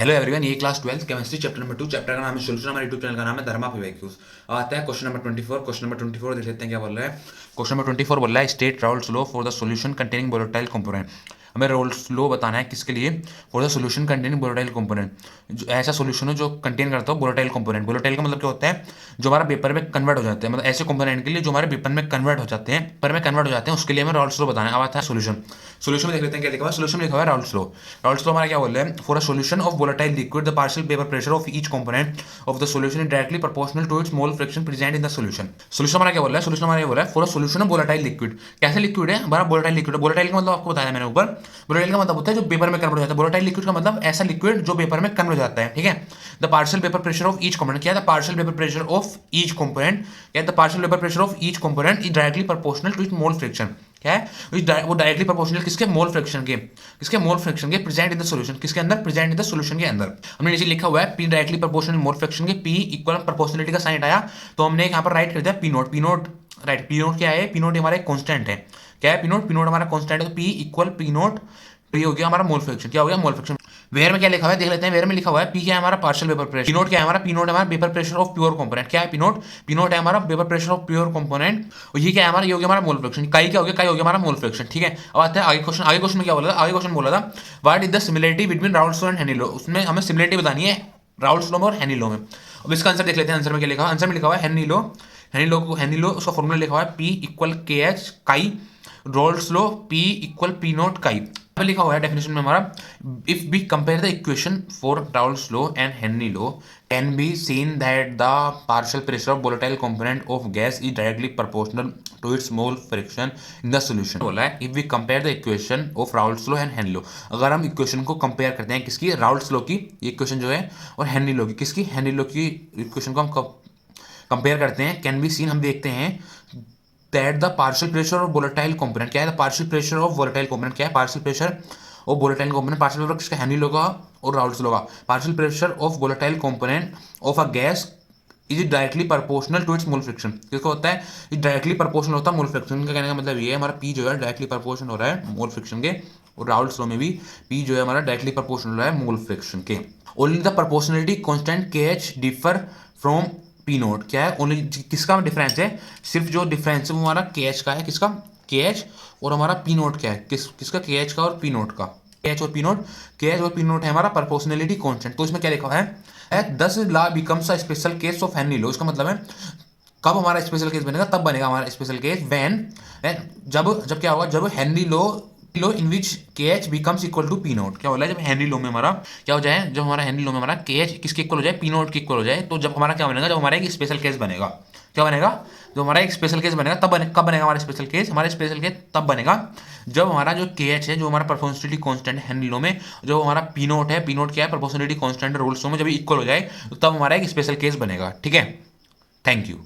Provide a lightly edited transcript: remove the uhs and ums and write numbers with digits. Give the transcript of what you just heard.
Hello everyone, ये class 12 chemistry chapter number 2, chapter का नाम है सोल्यूशन। हमारे यूट्यूब चैनल का नाम है धर्मा फिवैक्यूज। आता है क्वेश्चन नंबर 24। क्वेश्चन नंबर 24 देख लेते हैं क्या बोल रहा है। क्वेश्चन नंबर 24 बोल रहा है state Raoult's law for the solution containing volatile component. हमें राउल्स लॉ बताना है किसके लिए, for the solution containing volatile component. ऐसा सॉल्यूशन हो जो कंटेन करता हो वोलेटाइल कंपोनेंट। वोलेटाइल का मतलब क्या होता है, जो हमारा पेपर में कन्वर्ट हो जाते हैं, मतलब ऐसे कंपोनेंट के लिए जो हमारे पेपर में कन्वर्ट हो जाते हैं, पेपर में कन्वर्ट हो जाते हैं, उसके लिए हमें राउल्स लॉ बताना है। अब आता है सोल्यूशन। सोल्यूशन में देख लेते हैं क्या लिखा हुआ है। सोल्यूशन में लिखा हुआ है राउल्स लॉ। राउल्स लॉ हमारा क्या बोल रहा है, for a solution of volatile liquid the partial vapour pressure of each component of the solution is directly proportional to its mole fraction present in the solution. Solution हमारा क्या बोल रहा है, सॉल्यूशन हमारा ये बोल रहा है for a solution of volatile liquid. कैसे लिक्विड है हमारा, वोलेटाइल लिक्विड है। वोलेटाइल का मतलब आपको बताया मैंने ऊपर। वोलेटाइल का मतलब होता है जो पेपर में कन्वर्ट हो जाता है। वोलेटाइल लिक्विड का मतलब ऐसा लिक्विड जो पेपर में कन्वर्ट हो जाता है, ठीक है। The partial vapour pressure of each component, क्या है the partial vapour pressure of each component, क्या है the partial vapour pressure of each component is directly proportional to its mole fraction. क्या है वो डायरेक्टली प्रोपोर्शनल किसके, मोल फ्रैक्शन के, किसके मोल फ्रैक्शन के प्रेजेंट इन द सॉल्यूशन, किसके अंदर, प्रेजेंट इन द सॉल्यूशन के अंदर। हमने नीचे लिखा हुआ है P directly proportional mole fraction के, पी इक्वल प्रोपोर्शनलिटी का साइन आया तो हमने यहाँ पर राइट कर दिया P note. P note right, P naught क्या है, पी नोट हमारा कांस्टेंट है। क्या है पी नोट, पी नोट हमारा कांस्टेंट है, तो P equal P note, P हो गया हमारा मोल फ्रैक्शन। क्या हो गया, मोल फ्रैक्शन। वेयर में क्या लिखा हुआ है देख लेते हैं। वेयर में लिखा हुआ है पी क्या है हमारा, partial vapour pressure. P naught क्या है हमारा, पी नोट हमारा paper pressure of pure component. क्या है पी नोट, पी नोट है हमारा paper pressure of pure component. और ये क्या है हमारा, ये हो गया हमारा मोल फ्रैक्शन। काई क्या हो गया, काई हो गया हमारा मोल फ्रैक्शन, ठीक है। अब आते हैं आगे क्वेश्चन। आगे क्वेश्चन में क्या बोला था, आगे क्वेश्चन बोला था what is the similarity between Raoul's law and Henry law. उसमें हमें सिमिलरिटी बतानी है राउल्स लॉ में और हेनरी लॉ में। अब इसका आंसर देख लेते हैं। आंसर में क्या लिखा हुआ है, आंसर में लिखा हुआ है हेनरी लॉ। हेनरी लॉ उसका फॉर्मूला लिखा हुआ है P equal K H chi, Raoult's law P equal P naught chi. लिखा हुआ है डेफिनेशन में हमारा, if we compare the equation for Raoult's law and Henry law can be seen that the partial pressure of volatile component of gas is directly proportional to its mole fraction in the solution. बोला है if we compare the equation of Raoul's law and Henry law, अगर हम equation को compare करते हैं किसकी, Raoult's law की equation जो है, और हेनरी लॉ की, किसकी, हेनरी लॉ की इक्वेशन को हम कंपेयर करते हैं, कैन बी सीन हम देखते हैं that the partial pressure of volatile component, क्या है the partial pressure of volatile component, क्या है partial pressure of volatile component, partial pressure किसका, हेनरी लॉ का और राउल्स लॉ का। Partial pressure of volatile component of a gas is directly proportional to its mole fraction. किसको होता है, is directly proportional होता है मोल फ्रैक्शन का। कहने का मतलब ये है हमारा पी जो है डायरेक्टली प्रोपोर्शनल हो रहा है मोल फ्रैक्शन के, और राउल्स लॉ में भी पी जो है हमारा डायरेक्टली प्रोपोर्शनल हो रहा है मोल फ्रैक्शन के। ओनली द प्रोपोर्शनलिटी कांस्टेंट के H differ from P naught, क्या है ओनली किसका डिफरेंस है, सिर्फ जो डिफरेंस है वो हमारा के एच का है, किसका, के एच, और हमारा पी नोट क्या है, किसका, के एच का और पी नोट का। के एच और पी नोट, के एच और पी नोट है हमारा प्रोपोर्शनलिटी कांस्टेंट। तो इसमें क्या लिखा है, दस law becomes a special case of Henry law. इसका मतलब है कब हमारा स्पेशल केस बनेगा, तब बनेगा हमारा स्पेशल केस व्हेन, जब जब क्या होगा, जब Henry law in which K H becomes equal to P naught. क्या बोला है, जब हेनरी लॉ में हमारा क्या हो जाए, जब हमारा हेनरी लॉ में हमारा के एच किसके इक्वल हो जाए, पी नोट के इक्वल हो जाए, तो जब हमारा क्या बनेगा, जब हमारा एक स्पेशल केस बनेगा। क्या बनेगा, जो हमारा एक स्पेशल केस बनेगा तब कब बनेगा हमारा स्पेशल केस, हमारा स्पेशल केस तब बनेगा जब हमारा जो के एच है, जो हमारा प्रोपोर्शनलिटी कांस्टेंट है हेनरी लॉ में, जो हमारा पी नोट है, पी नोट क्या है, प्रोपोर्शनलिटी कांस्टेंट रूल्स में जब इक्वल हो जाए, तो तब हमारा एक स्पेशल केस बनेगा, ठीक है। Thank you.